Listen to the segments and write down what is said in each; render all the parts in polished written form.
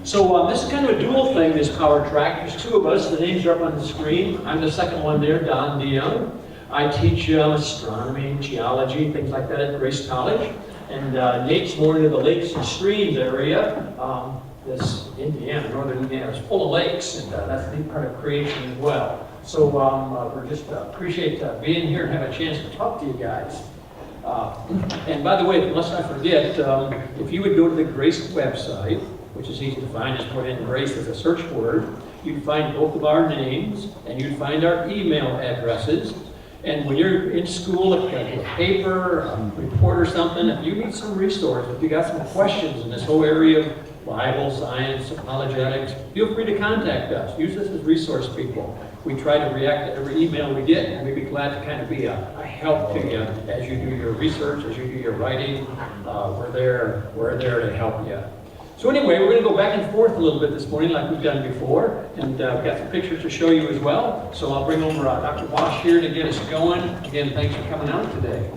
So this is kind of a dual thing, this power track. There's two of us. The names are up on the screen. I'm the second one there, Don DeYoung. I teach astronomy, geology, things like that at Grace College. And Nate's more into the lakes and streams area. This Indiana, northern Indiana, is full of lakes, and that's a big part of creation as well. So we're just appreciate being here and have a chance to talk to you guys. And by the way, unless I forget, if you would go to the Grace website, which is easy to find, just put in Grace as a search word, you'd find both of our names, and you'd find our email addresses. And when you're in school, if you get a paper, a report or something, if you need some resource, if you got some questions in this whole area of Bible, science, apologetics, feel free to contact us. Use us as resource people. We try to react to every email we get, and we'd be glad to kind of be a help to you as you do your research, as you do your writing. We're there to help you. So anyway, we're going to go back and forth a little bit this morning like we've done before, and we've got some pictures to show you as well. So I'll bring over Dr. Bosch here to get us going. Again, thanks for coming out today.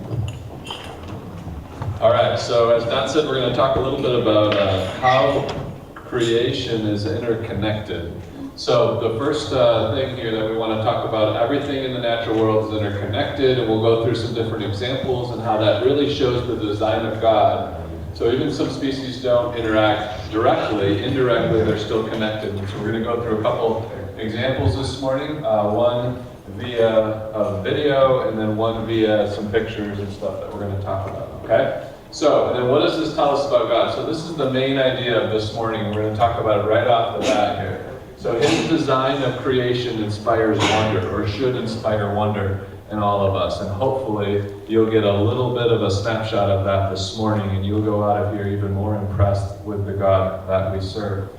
All right, so as Don said, we're going to talk a little bit about how creation is interconnected. So the first thing here that we want to talk about, everything in the natural world is interconnected, and we'll go through some different examples and how that really shows the design of God. So even some species don't interact directly, indirectly they're still connected. And so we're going to go through a couple examples this morning, one via a video and then one via some pictures and stuff that we're going to talk about, okay? So, and then what does this tell us about God? So this is the main idea of this morning, and we're going to talk about it right off the bat here. So his design of creation inspires wonder, or should inspire wonder in all of us. And hopefully you'll get a little bit of a snapshot of that this morning, and you'll go out of here even more impressed with the God that we serve.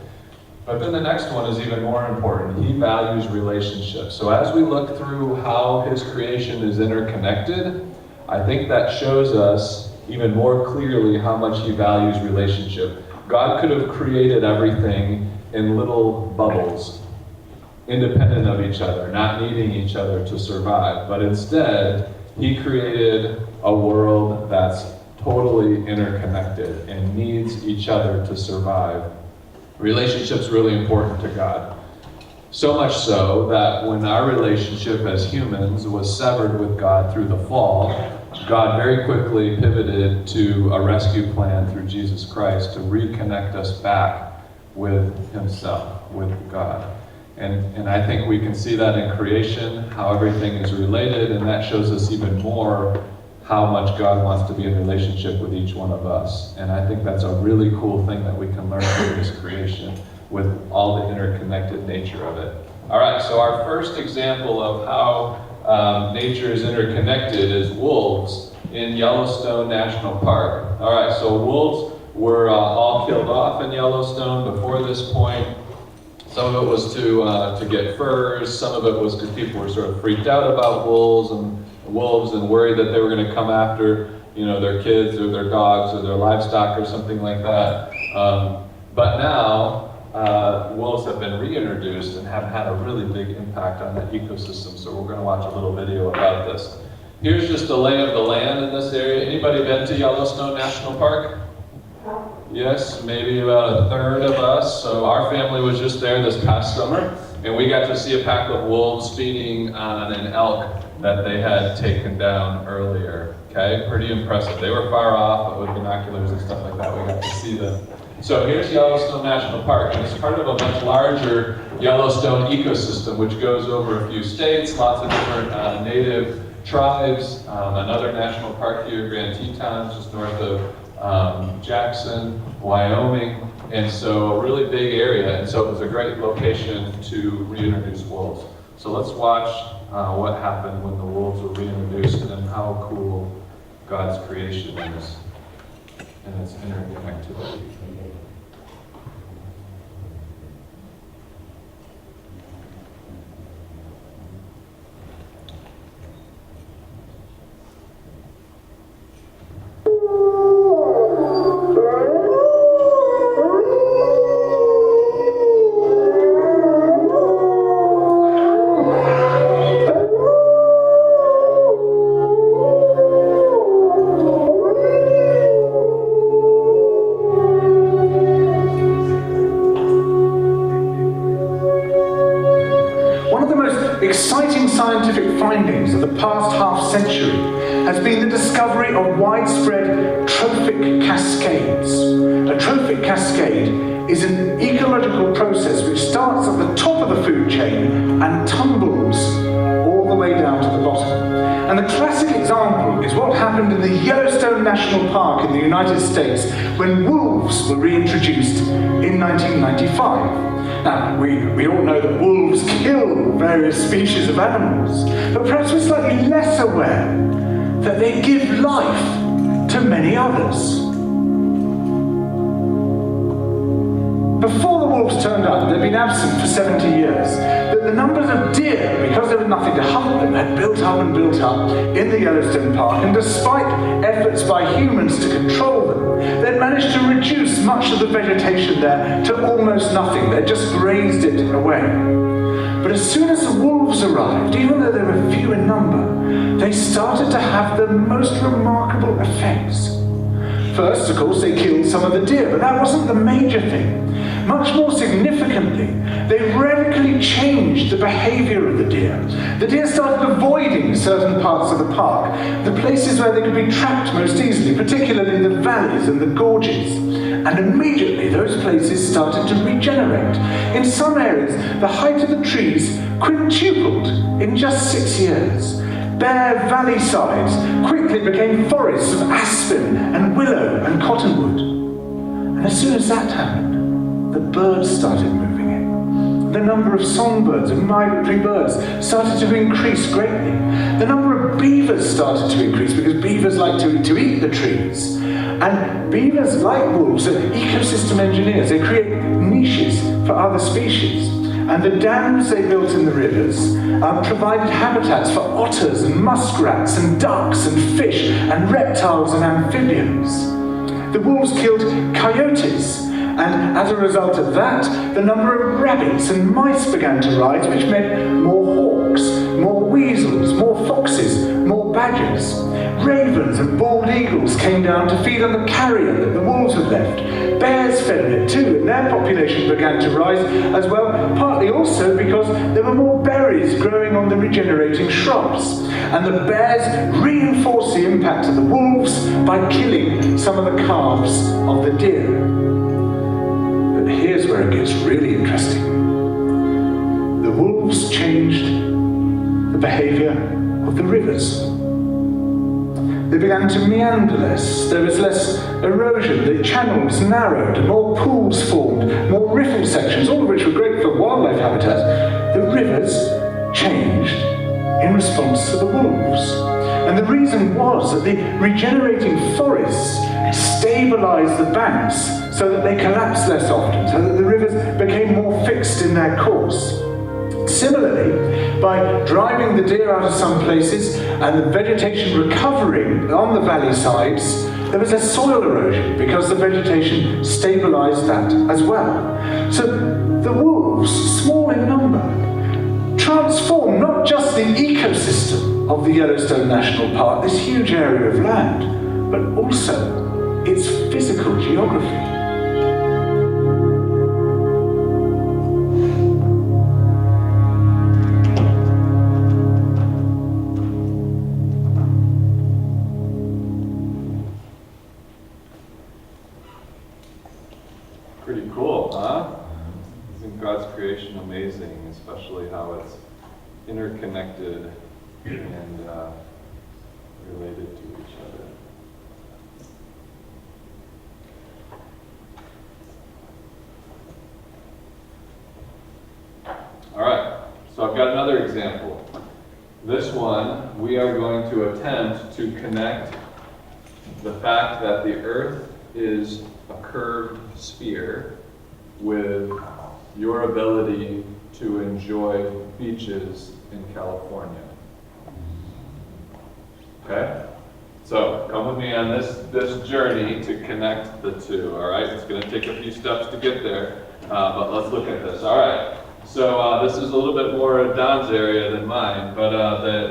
But then the next one is even more important. He values relationships. So as we look through how his creation is interconnected, I think that shows us even more clearly how much he values relationship. God could have created everything in little bubbles, independent of each other, not needing each other to survive. But instead, he created a world that's totally interconnected and needs each other to survive. Relationship's really important to God. So much so that when our relationship as humans was severed with God through the fall, God very quickly pivoted to a rescue plan through Jesus Christ to reconnect us back with himself, with God. And I think we can see that in creation, how everything is related, and that shows us even more how much God wants to be in relationship with each one of us. And I think that's a really cool thing that we can learn from his creation with all the interconnected nature of it. All right, so our first example of how nature is interconnected is wolves in Yellowstone National Park. All right, so wolves were all killed off in Yellowstone before this point. Some of it was to get furs, some of it was because people were sort of freaked out about wolves and worried that they were going to come after, their kids or their dogs or their livestock or something like that. But now, wolves have been reintroduced and have had a really big impact on the ecosystem. So we're going to watch a little video about this. Here's just the lay of the land in this area. Anybody been to Yellowstone National Park? Yes, maybe about a third of us. So our family was just there this past summer, and we got to see a pack of wolves feeding on an elk that they had taken down earlier. Okay, pretty impressive. They were far off, but with binoculars and stuff like that, we got to see them. So here's Yellowstone National Park, and it's part of a much larger Yellowstone ecosystem, which goes over a few states, lots of different native tribes. Another national park here, Grand Tetons, just north of Jackson, Wyoming, and so a really big area, and so it was a great location to reintroduce wolves. So let's watch what happened when the wolves were reintroduced and how cool God's creation is and its interconnectivity. exciting scientific findings of the past half-century has been the discovery of widespread trophic cascades. A trophic cascade is an ecological process which starts at the top of the food chain and tumbles all the way down to the bottom. And the classic example is what happened in the Yellowstone National Park in the United States when wolves were reintroduced in 1995. Now, we all know that wolves kill various species of animals, but perhaps we're slightly less aware that they give life to many others. Before the wolves turned up, they'd been absent for 70 years. The numbers of deer, because there was nothing to hunt them, had built up and built up in the Yellowstone Park, and despite efforts by humans to control them, they'd managed to reduce much of the vegetation there to almost nothing. They'd just grazed it away. But as soon as the wolves arrived, even though they were few in number, they started to have the most remarkable effects. First, of course, they killed some of the deer, but that wasn't the major thing. Much more significantly, they radically changed the behavior of the deer. The deer started avoiding certain parts of the park, the places where they could be trapped most easily, particularly the valleys and the gorges. And immediately those places started to regenerate. In some areas, the height of the trees quintupled in just 6 years. Bare valley sides quickly became forests of aspen and willow and cottonwood. And as soon as that happened, the birds started moving in. The number of songbirds and migratory birds started to increase greatly. The number of beavers started to increase because beavers like to eat the trees. And beavers, like wolves, are ecosystem engineers. They create niches for other species. And the dams they built in the rivers provided habitats for otters and muskrats and ducks and fish and reptiles and amphibians. The wolves killed coyotes, and as a result of that, the number of rabbits and mice began to rise, which meant more hawks, more weasels, more foxes, more badgers. Ravens and bald eagles came down to feed on the carrion that the wolves had left. Bears fed on it too, and their population began to rise as well, partly also because there were more berries growing on the regenerating shrubs. And the bears reinforced the impact of the wolves by killing some of the calves of the deer. But here's where it gets really interesting. The wolves changed the behavior of the rivers. They began to meander less, there was less erosion, the channels narrowed, more pools formed, more riffle sections, all of which were great for wildlife habitat. The rivers changed in response to the wolves. And the reason was that the regenerating forests stabilized the banks so that they collapsed less often, so that the rivers became more fixed in their course. Similarly, by driving the deer out of some places and the vegetation recovering on the valley sides, there was less soil erosion because the vegetation stabilized that as well. So the wolves, small in number, transformed not just the ecosystem of the Yellowstone National Park, this huge area of land, but also its physical geography. Pretty cool, huh? Isn't God's creation amazing, especially how it's interconnected and related to each other? All right, so I've got another example. This one, we are going to attempt to connect the fact that the Earth is a curved sphere with your ability to enjoy beaches in California. Okay? So come with me on this journey to connect the two, all right? It's going to take a few steps to get there, but let's look at this. All right, so this is a little bit more Don's area than mine, but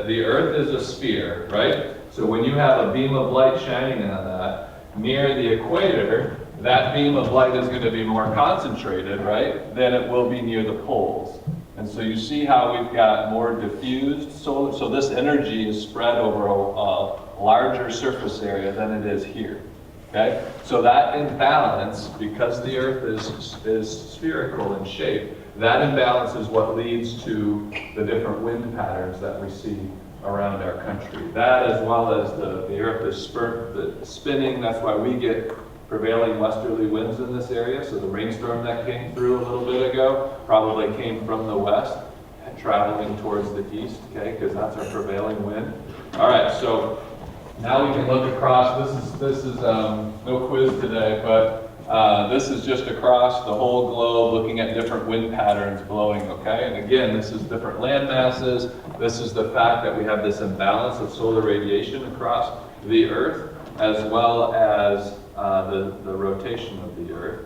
the Earth is a sphere, right? So when you have a beam of light shining on that, near the equator, that beam of light is going to be more concentrated, right, than it will be near the poles. And so you see how we've got more diffused solar, so this energy is spread over a larger surface area than it is here. Okay? So that imbalance, because the Earth is spherical in shape, that imbalance is what leads to the different wind patterns that we see around our country. That, as well as the Earth is spinning, that's why we get prevailing westerly winds in this area. So the rainstorm that came through a little bit ago probably came from the west and traveling towards the east, okay, because that's our prevailing wind. All right, so now we can look across. This is no quiz today, but this is just across the whole globe looking at different wind patterns blowing, okay? And again, this is different land masses. This is the fact that we have this imbalance of solar radiation across the Earth, as well as the rotation of the Earth.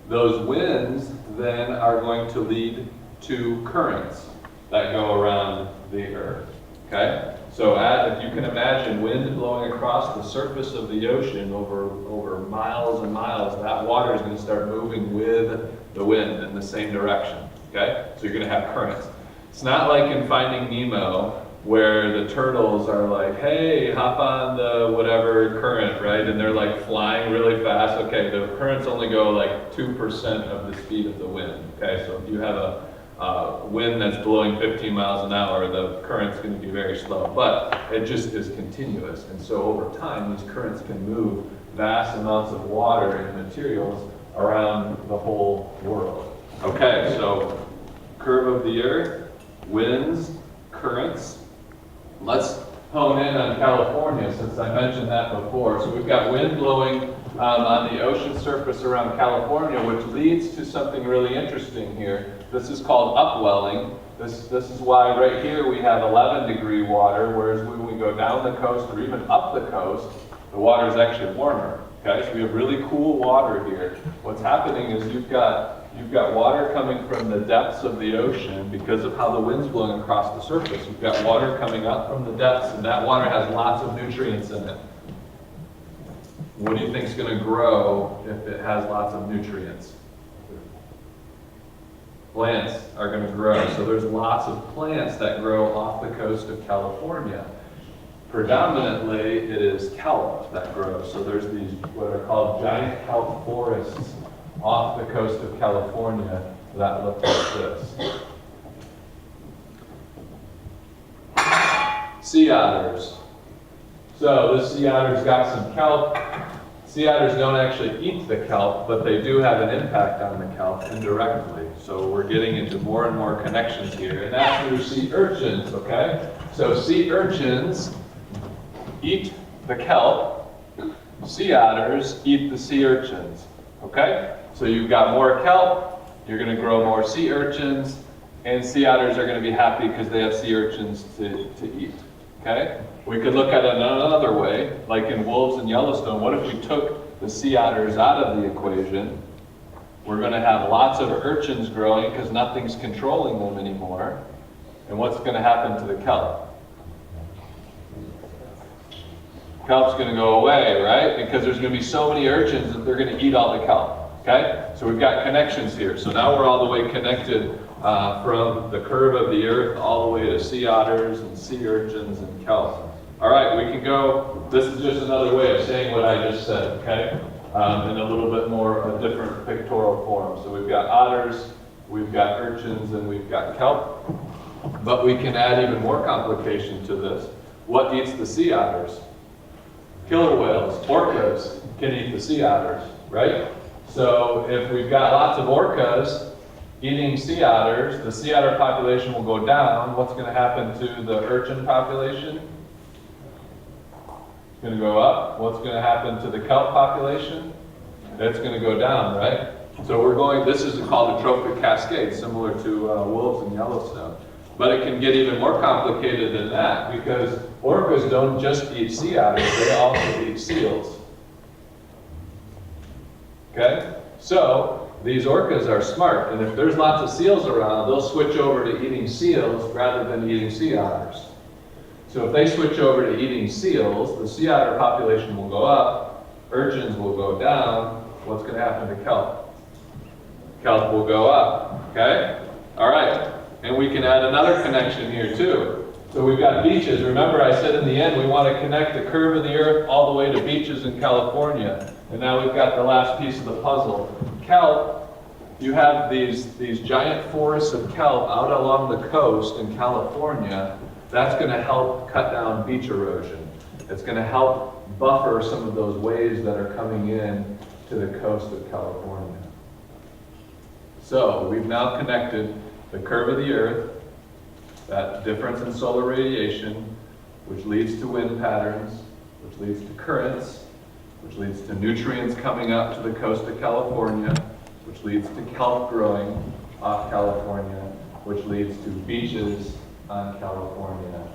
Those winds then are going to lead to currents that go around the Earth, okay? So if you can imagine wind blowing across the surface of the ocean over miles and miles, that water is going to start moving with the wind in the same direction, okay? So you're going to have currents. It's not like in Finding Nemo where the turtles are like, hey, hop on the whatever current, right? And they're like flying really fast. Okay, the currents only go like 2% of the speed of the wind, okay? So if you have a wind that's blowing 15 miles an hour, the current's going to be very slow, but it just is continuous. And so over time, these currents can move vast amounts of water and materials around the whole world. Okay, so curve of the Earth, winds, currents. Let's hone in on California, since I mentioned that before. So we've got wind blowing on the ocean surface around California, which leads to something really interesting here. This is called upwelling. This is why right here we have 11-degree water, whereas when we go down the coast or even up the coast, the water is actually warmer. Okay, so we have really cool water here. What's happening is you've got water coming from the depths of the ocean because of how the wind's blowing across the surface. You've got water coming up from the depths, and that water has lots of nutrients in it. What do you think is going to grow if it has lots of nutrients? Plants are going to grow. So there's lots of plants that grow off the coast of California. Predominantly, it is kelp that grows. So there's these what are called giant kelp forests off the coast of California that look like this. Sea otters. So this sea otter's got some kelp. Sea otters don't actually eat the kelp, but they do have an impact on the kelp indirectly. So we're getting into more and more connections here, and that's through sea urchins, okay? So sea urchins eat the kelp. Sea otters eat the sea urchins, okay? So you've got more kelp, you're going to grow more sea urchins, and sea otters are going to be happy because they have sea urchins to eat, okay? We could look at it another way, like in wolves in Yellowstone. What if we took the sea otters out of the equation? We're going to have lots of urchins growing because nothing's controlling them anymore. And what's going to happen to the kelp? Kelp's going to go away, right? Because there's going to be so many urchins that they're going to eat all the kelp. Okay? So we've got connections here. So now we're all the way connected from the curve of the Earth all the way to sea otters and sea urchins and kelp. All right, we can go. This is just another way of saying what I just said, okay? In a little bit more a different pictorial form. So we've got otters, we've got urchins, and we've got kelp. But we can add even more complication to this. What eats the sea otters? Killer whales, orcas, can eat the sea otters, right? So if we've got lots of orcas eating sea otters, the sea otter population will go down. What's going to happen to the urchin population? It's going to go up. What's going to happen to the kelp population? It's going to go down, right? So we're going, this is called the trophic cascade, similar to wolves in Yellowstone. But it can get even more complicated than that, because orcas don't just eat sea otters, they also eat seals. Okay? So, these orcas are smart, and if there's lots of seals around, they'll switch over to eating seals rather than eating sea otters. So if they switch over to eating seals, the sea otter population will go up, urchins will go down. What's going to happen to kelp? Kelp will go up, okay? All right. And we can add another connection here too. So we've got beaches. Remember I said in the end we want to connect the curve of the earth all the way to beaches in California. And now we've got the last piece of the puzzle. Kelp, you have these giant forests of kelp out along the coast in California. That's going to help cut down beach erosion. It's going to help buffer some of those waves that are coming in to the coast of California. So we've now connected the curve of the earth, that difference in solar radiation, which leads to wind patterns, which leads to currents, which leads to nutrients coming up to the coast of California, which leads to kelp growing off California, which leads to beaches on California.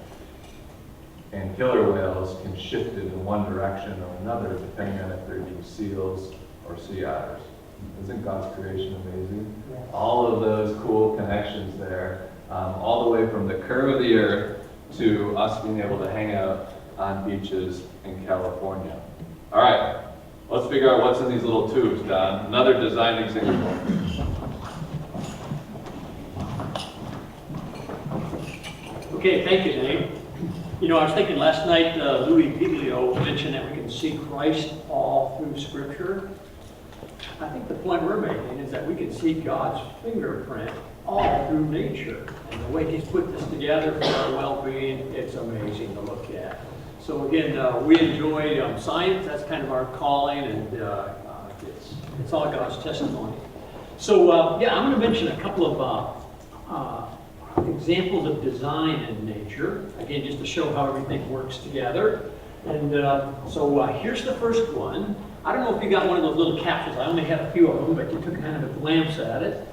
And killer whales can shift it in one direction or another depending on if they're eating seals or sea otters. Isn't God's creation amazing? Yes. All of those cool connections there, all the way from the curve of the earth to us being able to hang out on beaches in California. All right, let's figure out what's in these little tubes, Don. Another design example. Okay, thank you, Nate. You know, I was thinking last night, Louis Piglio mentioned that we can see Christ all through Scripture. I think the point we're making is that we can see God's fingerprint all through nature. And the way He's put this together for our well-being, it's amazing to look at. So again, we enjoy science. That's kind of our calling, and it's all God's testimony. So yeah, I'm going to mention a couple of examples of design in nature. Again, just to show how everything works together. And so here's the first one. I don't know if you got one of those little capsules. I only had a few of them, but you took kind of a glance at it.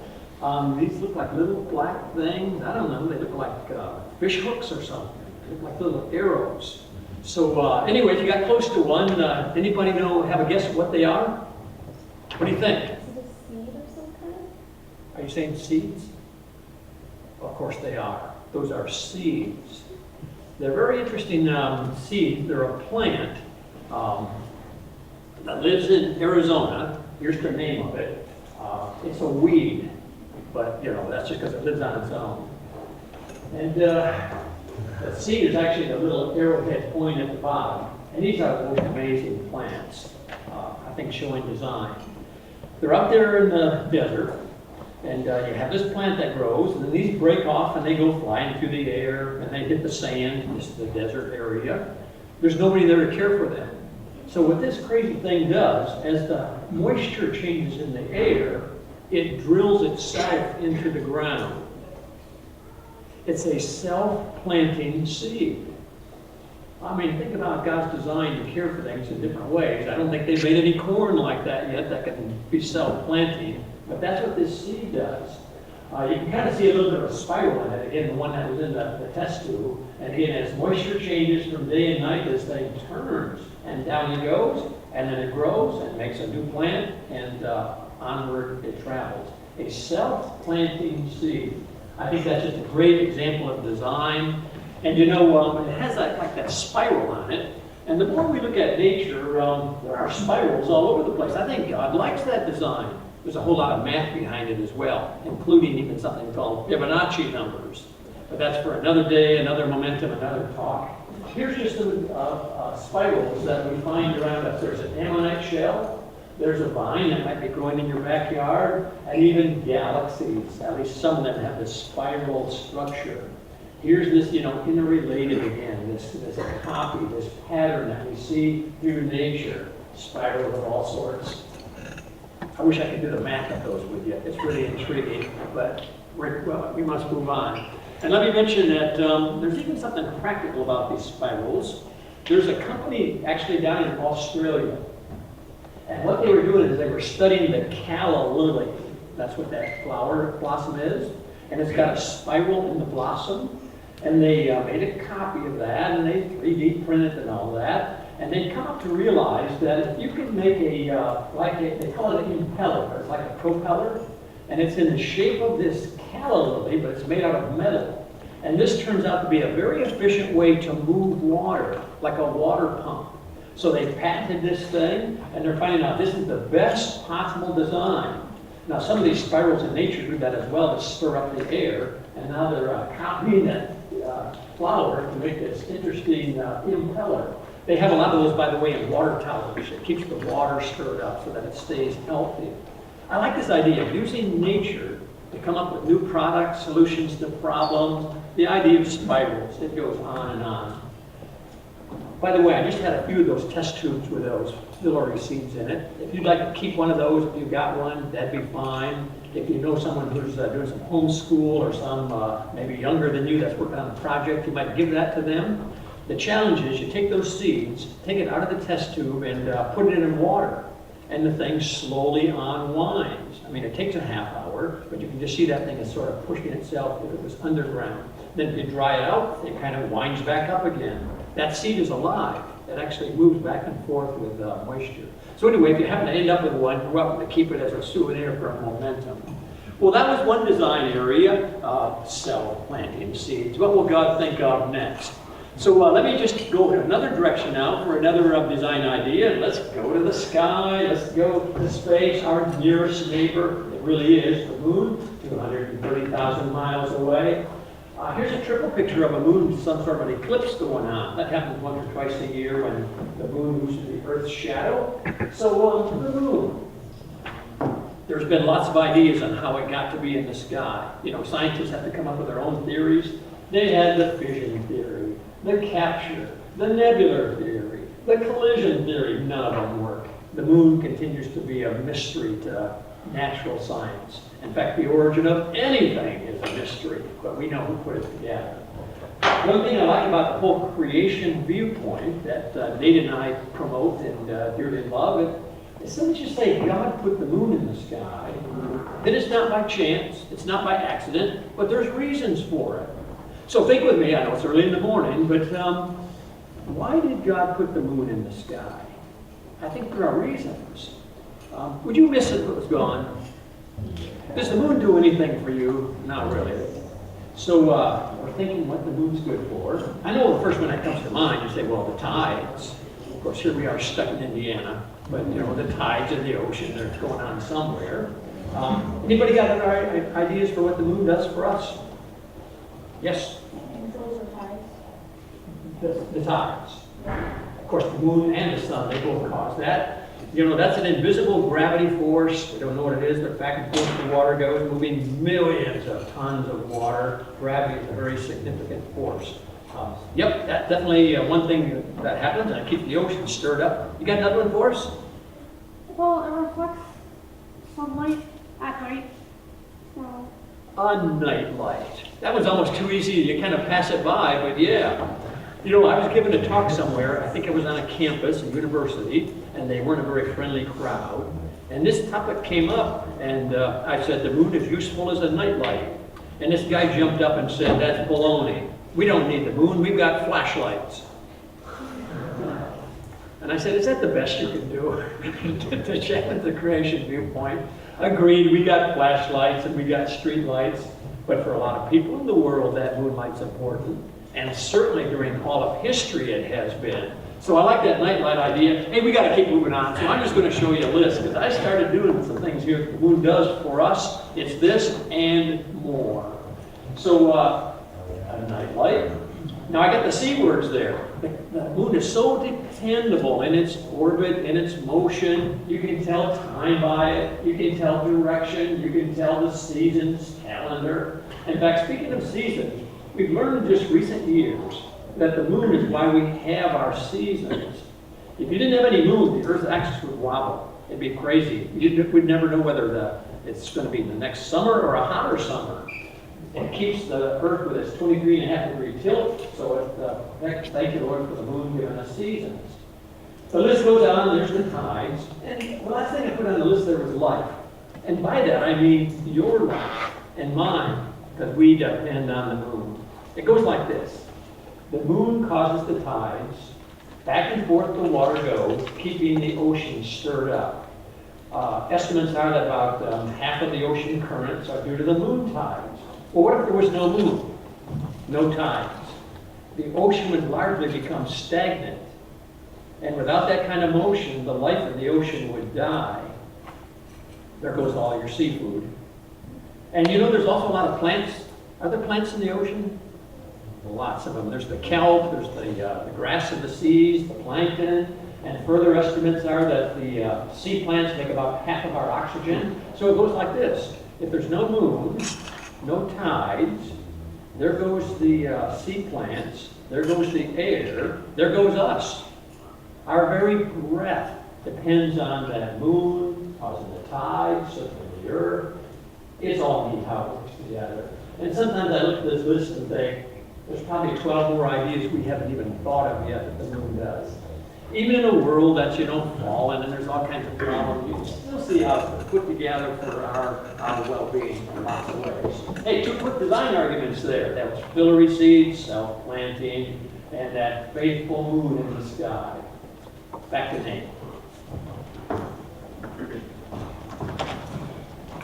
These look like little black things. I don't know. They look like fish hooks or something. They look like little arrows. So anyway, if you got close to one, anybody have a guess of what they are? What do you think? Is it a seed or some kind? Are you saying seeds? Of course they are. Those are seeds. They're very interesting seeds. They're a plant that lives in Arizona. Here's the name of it. It's a weed, but you know that's just because it lives on its own. And the seed is actually the little arrowhead point at the bottom. And these are the most amazing plants, I think, showing design. They're up there in the desert, and you have this plant that grows, and then these break off and they go flying through the air, and they hit the sand. This is the desert area. There's nobody there to care for them. So what this crazy thing does, as the moisture changes in the air, it drills itself into the ground. It's a self-planting seed. I mean, think about God's design to care for things in different ways. I don't think they've made any corn like that yet that can be self-planting, but that's what this seed does. You can kind of see a little bit of a spiral in it, again, the one that was in the test tube. And again, as moisture changes from day and night, this thing turns, and down it goes, and then it grows and makes a new plant, and onward it travels. A self-planting seed. I think that's just a great example of design. And you know, it has like that spiral on it. And the more we look at nature, there are spirals all over the place. I think God likes that design. There's a whole lot of math behind it as well, including even something called Fibonacci numbers. But that's for another day, another momentum, another talk. Here's just some spirals that we find around us. There's an ammonite shell. There's a vine that might be growing in your backyard, and even galaxies. At least some of them have this spiral structure. Here's this, interrelated again, this copy, this pattern that we see through nature, spirals of all sorts. I wish I could do the math of those with you. It's really intriguing, but we must move on. And let me mention that there's even something practical about these spirals. There's a company actually down in Australia, and what they were doing is they were studying the calla lily. That's what that flower blossom is, and it's got a spiral in the blossom. And they made a copy of that, and they 3D printed and all that. And they come up to realize that if you can make they call it an impeller, it's like a propeller, and it's in the shape of this calla lily, but it's made out of metal. And this turns out to be a very efficient way to move water, like a water pump. So they patented this thing, and they're finding out this is the best possible design. Now, some of these spirals in nature do that as well to stir up the air, and now they're copying that flower to make this interesting impeller. They have a lot of those, by the way, in water towers. It keeps the water stirred up so that it stays healthy. I like this idea of using nature to come up with new products, solutions to problems. The idea of spirals, it goes on and on. By the way, I just had a few of those test tubes with those filiary seeds in it. If you'd like to keep one of those, if you've got one, that'd be fine. If you know someone who's doing some homeschool or some maybe younger than you that's working on a project, you might give that to them. The challenge is you take those seeds, take it out of the test tube and put it in water. And the thing slowly unwinds. I mean, it takes a half hour, but you can just see that thing is sort of pushing itself if it was underground. Then if you dry it out, it kind of winds back up again. That seed is alive. It actually moves back and forth with moisture. So anyway, if you happen to end up with one, you're welcome to keep it as a souvenir for momentum. Well, that was one design area, cell planting seeds. What will God think of next? So let me just go in another direction now for another design idea. Let's go to the sky. Let's go to space. Our nearest neighbor, it really is the moon, 230,000 miles away. Here's a triple picture of a moon with some sort of an eclipse going on. That happens once or twice a year when the moon moves to the Earth's shadow. So the moon. There's been lots of ideas on how it got to be in the sky. You know, scientists have to come up with their own theories. They had the fission theory, the capture, the nebular theory, the collision theory. None of them work. The moon continues to be a mystery to natural science. In fact, the origin of anything is a mystery, but we know who put it together. One thing I like about the whole creation viewpoint that Nate and I promote and dearly love is so that you say God put the moon in the sky. It is not by chance, it's not by accident, but there's reasons for it. So think with me, I know it's early in the morning, but why did God put the moon in the sky? I think there are reasons. Would you miss it if it was gone? Does the moon do anything for you? Not really. So we're thinking what the moon's good for. I know the first one that comes to mind, you say, well, the tides. Of course, here we are stuck in Indiana, but you know, the tides in the ocean, they're going on somewhere. Anybody got other ideas for what the moon does for us? Yes? Controls the tides. The tides. Of course, the moon and the sun, they both cause that. You know, that's an invisible gravity force. We don't know what it is, but back and forth the water goes, moving millions of tons of water. Gravity is a very significant force. Yep, that's definitely one thing that happens, and it keeps the ocean stirred up. You got another one for us? Well, it reflects sunlight at night. So, A night light. That was almost too easy. You kind of pass it by, but yeah. You know, I was given a talk somewhere. I think it was on a campus, a university, and they weren't a very friendly crowd. And this topic came up, and I said, the moon is useful as a nightlight. And this guy jumped up and said, that's baloney. We don't need the moon, we've got flashlights. And I said, is that the best you can do to challenge the creation viewpoint? Agreed, we got flashlights and we got street lights, but for a lot of people in the world, that moonlight's important. And certainly during all of history it has been. So I like that nightlight idea. Hey, we got to keep moving on. So I'm just going to show you a list because I started doing some things here that the moon does for us. It's this and more. So a nightlight. Now I got the C words there. The moon is so dependable in its orbit, in its motion. You can tell time by it. You can tell direction. You can tell the seasons, calendar. In fact, speaking of seasons, we've learned in just recent years that the moon is why we have our seasons. If you didn't have any moon, the Earth's axis would wobble. It'd be crazy. We'd never know whether it's going to be the next summer or a hotter summer. It keeps the Earth with its 23.5-degree tilt, so thank you, Lord, for the moon giving us seasons. The list goes on, there's the tides, and the last thing I put on the list there was life. And by that I mean your life and mine, because we depend on the moon. It goes like this. The moon causes the tides, back and forth the water goes, keeping the ocean stirred up. Estimates are that about half of the ocean currents are due to the moon tides. Well, what if there was no moon? No tides. The ocean would largely become stagnant. And without that kind of motion, the life of the ocean would die. There goes all your seafood. And you know there's also a lot of plants. Are there plants in the ocean? Lots of them. There's the kelp, there's the grass of the seas, the plankton, and further estimates are that the sea plants make about half of our oxygen. So it goes like this. If there's no moon, no tides, there goes the sea plants, there goes the air, there goes us. Our very breath depends on that moon, causing the tides, circling the earth. It's all neat how it works together. And sometimes I look at this list and think, there's probably 12 more ideas we haven't even thought of yet that the moon does. Even in a world that's, fallen and there's all kinds of problems, you can still see how it's put together for our well-being in lots of ways. Hey, two quick design arguments there. That was filiary seeds, self-planting, and that faithful moon in the sky. Back to Nate.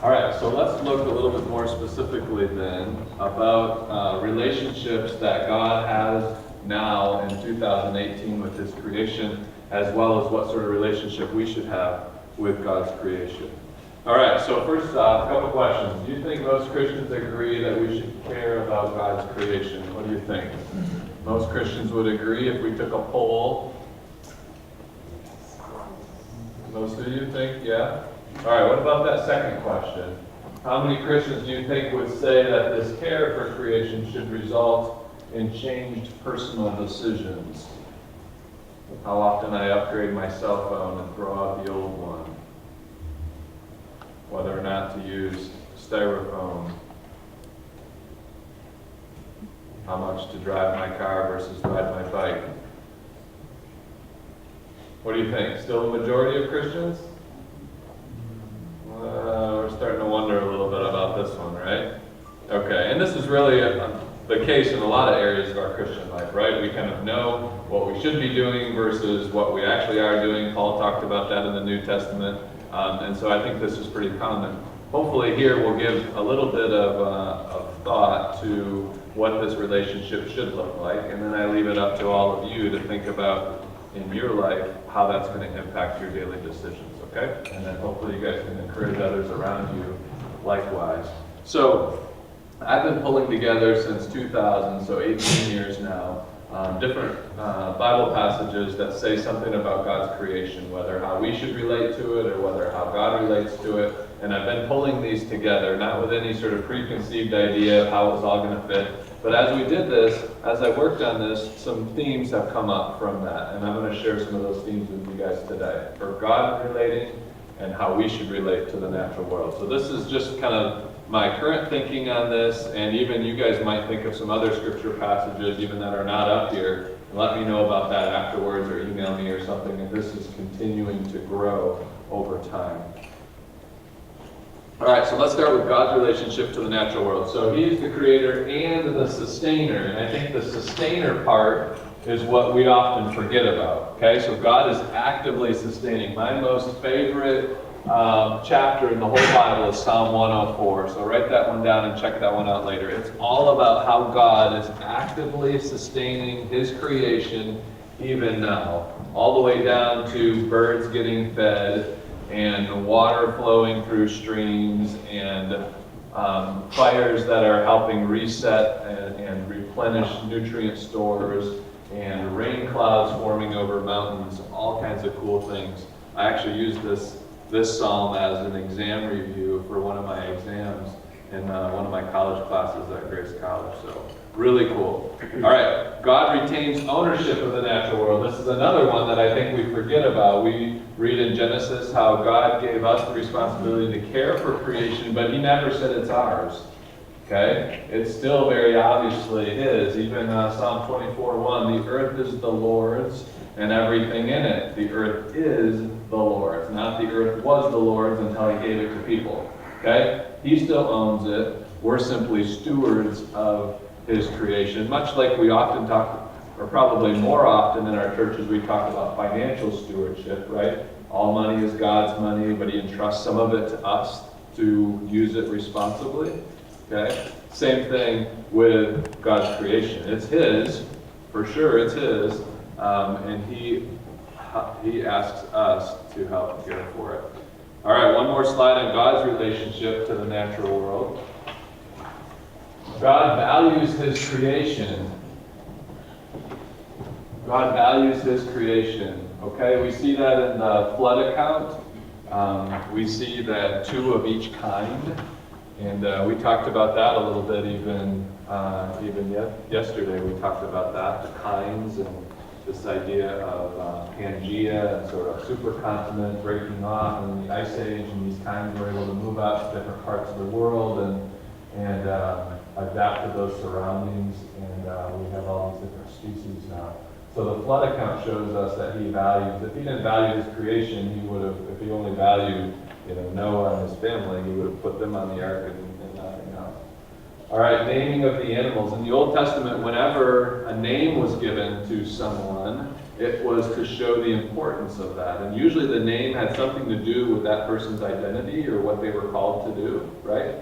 All right, so let's look a little bit more specifically then about relationships that God has now in 2018 with His creation, as well as what sort of relationship we should have with God's creation. All right, so first off, a couple questions. Do you think most Christians agree that we should care about God's creation? What do you think? Most Christians would agree if we took a poll. Most of you think, yeah? All right, what about that second question? How many Christians do you think would say that this care for creation should result in changed personal decisions? How often I upgrade my cell phone and throw out the old one? Whether or not to use styrofoam. How much to drive my car versus ride my bike. What do you think? Still a majority of Christians? We're starting to wonder a little bit about this one, right? Okay, and this is really the case in a lot of areas of our Christian life, right? We kind of know what we should be doing versus what we actually are doing. Paul talked about that in the New Testament, and so I think this is pretty common. Hopefully here we'll give a little bit of thought to what this relationship should look like, and then I leave it up to all of you to think about in your life how that's going to impact your daily decisions, okay? And then hopefully you guys can encourage others around you likewise. So I've been pulling together since 2000, so 18 years now, different Bible passages that say something about God's creation, whether how we should relate to it or whether how God relates to it. And I've been pulling these together, not with any sort of preconceived idea of how it was all going to fit. But as we did this, as I worked on this, some themes have come up from that. And I'm going to share some of those themes with you guys today. For God relating and how we should relate to the natural world. So this is just kind of my current thinking on this, and even you guys might think of some other scripture passages even that are not up here. And let me know about that afterwards or email me or something, and this is continuing to grow over time. All right, so let's start with God's relationship to the natural world. So He's the creator and the sustainer, and I think the sustainer part is what we often forget about. Okay, so God is actively sustaining. My most favorite chapter in the whole Bible is Psalm 104. So write that one down and check that one out later. It's all about how God is actively sustaining His creation even now, all the way down to birds getting fed and water flowing through streams and fires that are helping reset and replenish nutrient stores and rain clouds forming over mountains, all kinds of cool things. I actually used this psalm as an exam review for one of my exams in one of my college classes at Grace College. So really cool. All right, God retains ownership of the natural world. This is another one that I think we forget about. We read in Genesis how God gave us the responsibility to care for creation, but He never said it's ours. Okay? It's still very obviously His. Even Psalm 24:1, the earth is the Lord's and everything in it. The earth is the Lord's. Not the earth was the Lord's until He gave it to people. Okay? He still owns it. We're simply stewards of His creation. Much like we often talk, or probably more often in our churches, we talk about financial stewardship, right? All money is God's money, but He entrusts some of it to us to use it responsibly. Okay? Same thing with God's creation. It's His, for sure it's His, and He asks us to help care for it. All right, one more slide on God's relationship to the natural world. God values His creation. God values His creation. Okay, we see that in the flood account. We see that 2 of each kind. And we talked about that a little bit even yesterday. We talked about that, the kinds, and this idea of Pangea and sort of supercontinent breaking off in the Ice Age, and these kinds were able to move out to different parts of the world and adapt to those surroundings, and we have all these different species now. So the flood account shows us that He values. If He didn't value His creation, He would have. If He only valued, Noah and his family, He would have put them on the ark and nothing else. All right, naming of the animals. In the Old Testament, whenever a name was given to someone, it was to show the importance of that. And usually the name had something to do with that person's identity or what they were called to do, right?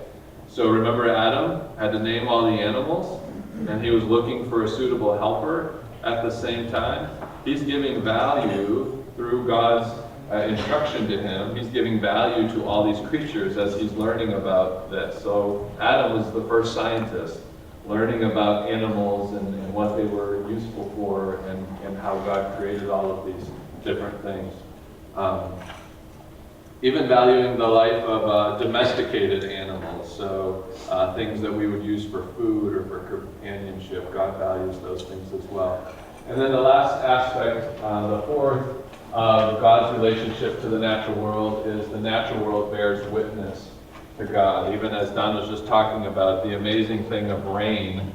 So remember Adam had to name all the animals, and he was looking for a suitable helper. At the same time, he's giving value through God's instruction to him. He's giving value to all these creatures as he's learning about this. So Adam was the first scientist, learning about animals and what they were useful for and how God created all of these different things. Even valuing the life of domesticated animals, so things that we would use for food or for companionship, God values those things as well. And then the last aspect, the fourth of God's relationship to the natural world is the natural world bears witness to God. Even as Don was just talking about the amazing thing of rain,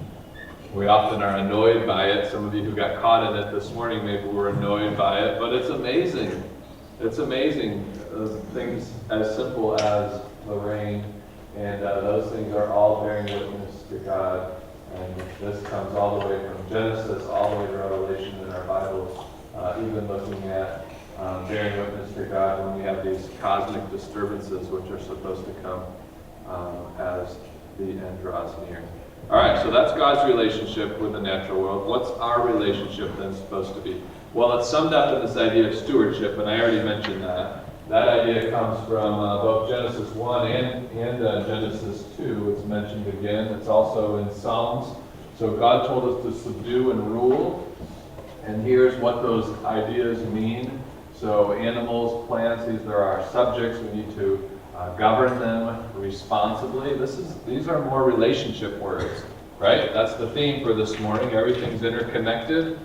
we often are annoyed by it. Some of you who got caught in it this morning maybe were annoyed by it, but it's amazing. It's amazing. Things as simple as the rain, and those things are all bearing witness to God. And this comes all the way from Genesis all the way to Revelation in our Bibles, even looking at bearing witness to God when we have these cosmic disturbances which are supposed to come as the end draws near. All right, so that's God's relationship with the natural world. What's our relationship then supposed to be? Well, it's summed up in this idea of stewardship, and I already mentioned that. That idea comes from both Genesis 1 and Genesis 2. It's mentioned again. It's also in Psalms. So God told us to subdue and rule. And here's what those ideas mean. So animals, plants, these are our subjects. We need to govern them responsibly. These are more relationship words, right? That's the theme for this morning. Everything's interconnected.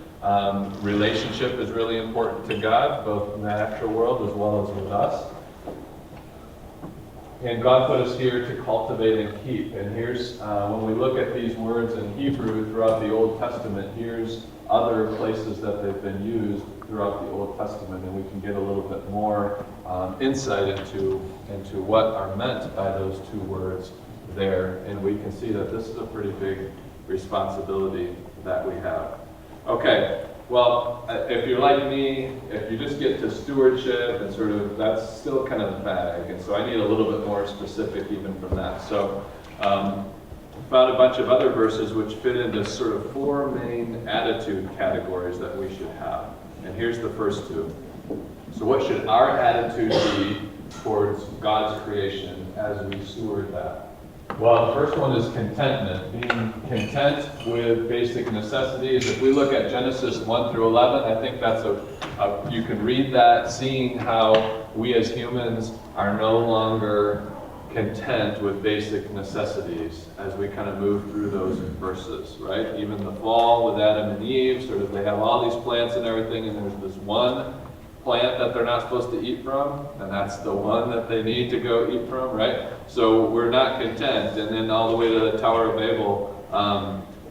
Relationship is really important to God, both in the natural world as well as with us. And God put us here to cultivate and keep. And here's, when we look at these words in Hebrew throughout the Old Testament, here's other places that they've been used throughout the Old Testament, and we can get a little bit more insight into what are meant by those two words there. And we can see that this is a pretty big responsibility that we have. Okay, well, if you're like me, if you just get to stewardship and sort of, that's still kind of vague, and so I need a little bit more specific even from that. So, found a bunch of other verses which fit into sort of four main attitude categories that we should have. And here's the first two. So what should our attitude be towards God's creation as we steward that? Well, the first one is contentment, being content with basic necessities. If we look at Genesis 1 through 11, I think that's you can read that, seeing how we as humans are no longer content with basic necessities as we kind of move through those verses, right? Even the fall with Adam and Eve, sort of they have all these plants and everything, and there's this one plant that they're not supposed to eat from, and that's the one that they need to go eat from, right? So we're not content. And then all the way to the Tower of Babel,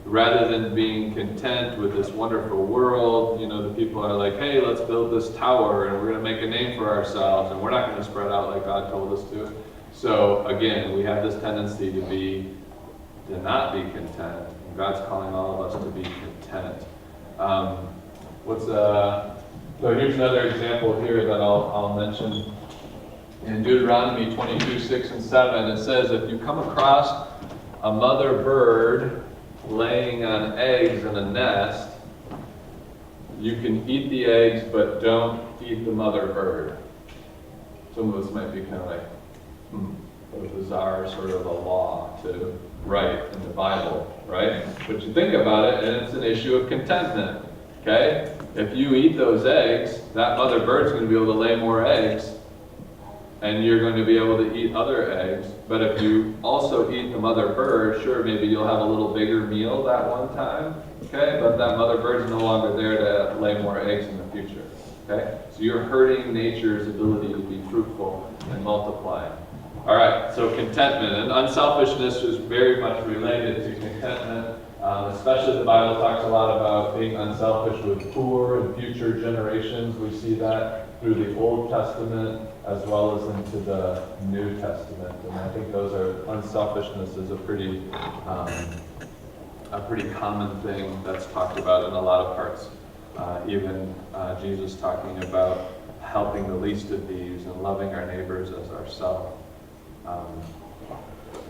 rather than being content with this wonderful world, the people are like, hey, let's build this tower, and we're going to make a name for ourselves, and we're not going to spread out like God told us to. So again, we have this tendency to not be content. And God's calling all of us to be content. So here's another example here that I'll mention. In Deuteronomy 22:6 and 7, it says, if you come across a mother bird laying on eggs in a nest, you can eat the eggs, but don't eat the mother bird. Some of us might be kind of like, what a bizarre sort of a law to write in the Bible, right? But you think about it, and it's an issue of contentment, okay? If you eat those eggs, that mother bird's going to be able to lay more eggs, and you're going to be able to eat other eggs. But if you also eat the mother bird, sure, maybe you'll have a little bigger meal that one time, okay? But that mother bird's no longer there to lay more eggs in the future, okay? So you're hurting nature's ability to be fruitful and multiply. All right, so contentment and unselfishness is very much related to contentment. Especially the Bible talks a lot about being unselfish with poor and future generations. We see that through the Old Testament as well as into the New Testament. And I think unselfishness is a pretty common thing that's talked about in a lot of parts. Even Jesus talking about helping the least of these and loving our neighbors as ourselves.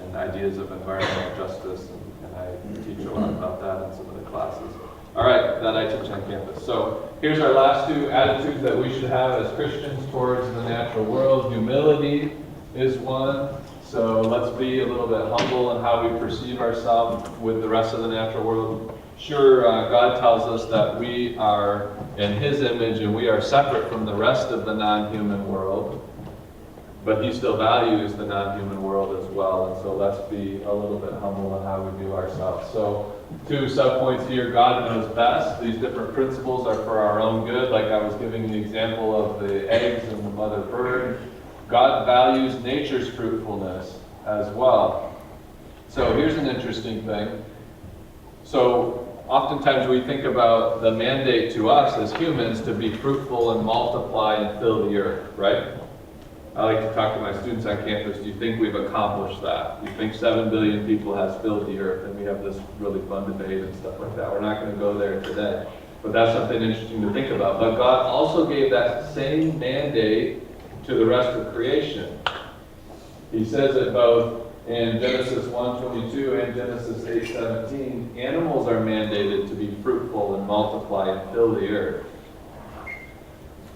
And ideas of environmental justice, and I teach a lot about that in some of the classes. All right, that I teach on campus. So here's our last two attitudes that we should have as Christians towards the natural world. Humility is one. So let's be a little bit humble in how we perceive ourselves with the rest of the natural world. Sure, God tells us that we are in His image and we are separate from the rest of the non-human world. But He still values the non-human world as well, and so let's be a little bit humble in how we view ourselves. So, two subpoints here: God knows best. These different principles are for our own good, like I was giving the example of the eggs and the mother bird. God values nature's fruitfulness as well. So here's an interesting thing. So oftentimes we think about the mandate to us as humans to be fruitful and multiply and fill the earth, right? I like to talk to my students on campus. Do you think we've accomplished that? Do you think 7 billion people has filled the earth? And we have this really fun debate and stuff like that. We're not going to go there today. But that's something interesting to think about. But God also gave that same mandate to the rest of creation. He says it both in Genesis 1:22 and Genesis 8:17. Animals are mandated to be fruitful and multiply and fill the earth.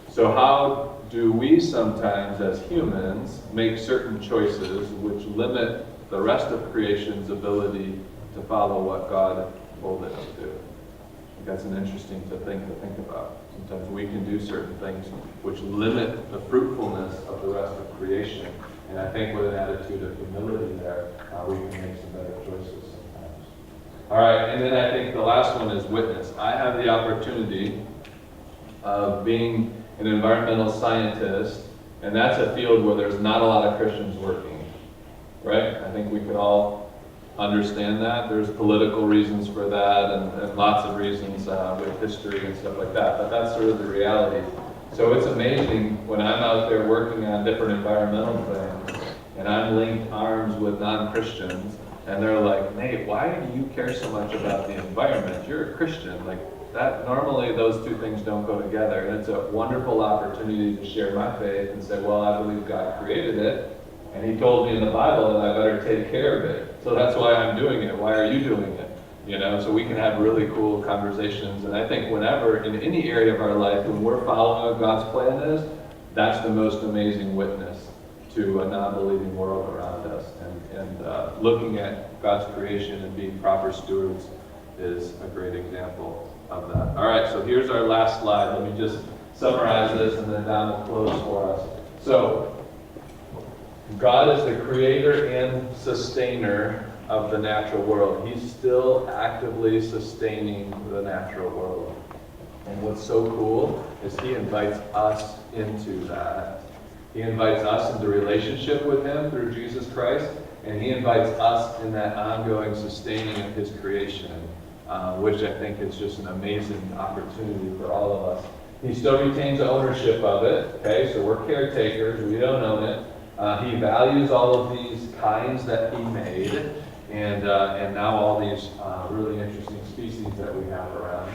So how do we sometimes, as humans, make certain choices which limit the rest of creation's ability to follow what God told it to do? I think that's an interesting thing to think about. Sometimes we can do certain things which limit the fruitfulness of the rest of creation. And I think with an attitude of humility there, we can make some better choices sometimes. All right, and then I think the last one is witness. I have the opportunity of being an environmental scientist, and that's a field where there's not a lot of Christians working, right? I think we can all understand that. There's political reasons for that and lots of reasons with history and stuff like that, but that's sort of the reality. So it's amazing when I'm out there working on different environmental things, and I'm linked arms with non-Christians, and they're like, Nate, why do you care so much about the environment? You're a Christian. Like, that normally those two things don't go together, and it's a wonderful opportunity to share my faith and say, well, I believe God created it, and He told me in the Bible that I better take care of it. So that's why I'm doing it. Why are you doing it? You know, so we can have really cool conversations. And I think whenever, in any area of our life, when we're following what God's plan is, that's the most amazing witness to a non-believing world around us. And looking at God's creation and being proper stewards is a great example of that. All right, so here's our last slide. Let me just summarize this, and then Don will close for us. So, God is the creator and sustainer of the natural world. He's still actively sustaining the natural world. And what's so cool is He invites us into that. He invites us into relationship with Him through Jesus Christ, and He invites us in that ongoing sustaining of His creation, which I think is just an amazing opportunity for all of us. He still retains ownership of it, okay? So we're caretakers, we don't own it. He values all of these kinds that He made, and now all these really interesting species that we have around.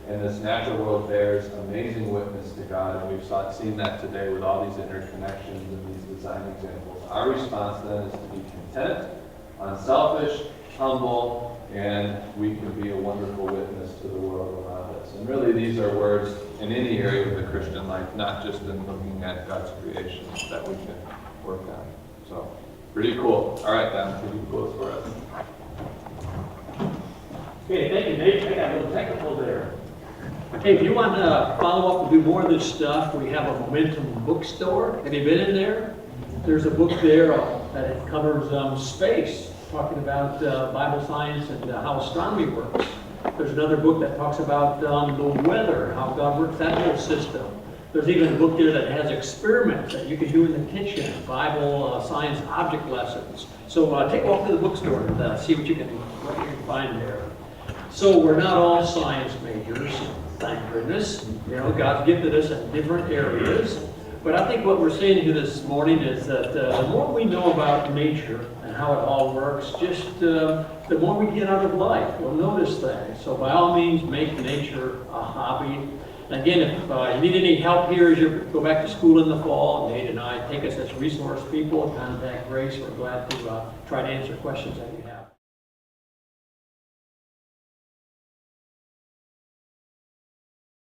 And this natural world bears amazing witness to God, and we've seen that today with all these interconnections and these design examples. Our response then is to be content, unselfish, humble, and we can be a wonderful witness to the world around us. And really these are words in any area of the Christian life, not just in looking at God's creation, that we can work on. So, pretty cool. All right, Don, can you close for us? Okay, thank you, Nate. I got a little technical there. Hey, if you want to follow up and do more of this stuff, we have a Momentum bookstore. Have you been in there? There's a book there that it covers space, talking about Bible science and how astronomy works. There's another book that talks about the weather, how God works that whole system. There's even a book there that has experiments that you can do in the kitchen, Bible science object lessons. So take a walk to the bookstore and see what you can find there. So we're not all science majors, thank goodness. You know, God's gifted us in different areas. But I think what we're saying here this morning is that the more we know about nature and how it all works, just the more we get out of life. We'll notice things. So by all means, make nature a hobby. And again, if you need any help here as you go back to school in the fall, Nate and I take us as resource people, contact Grace. We're glad to try to answer questions that you have.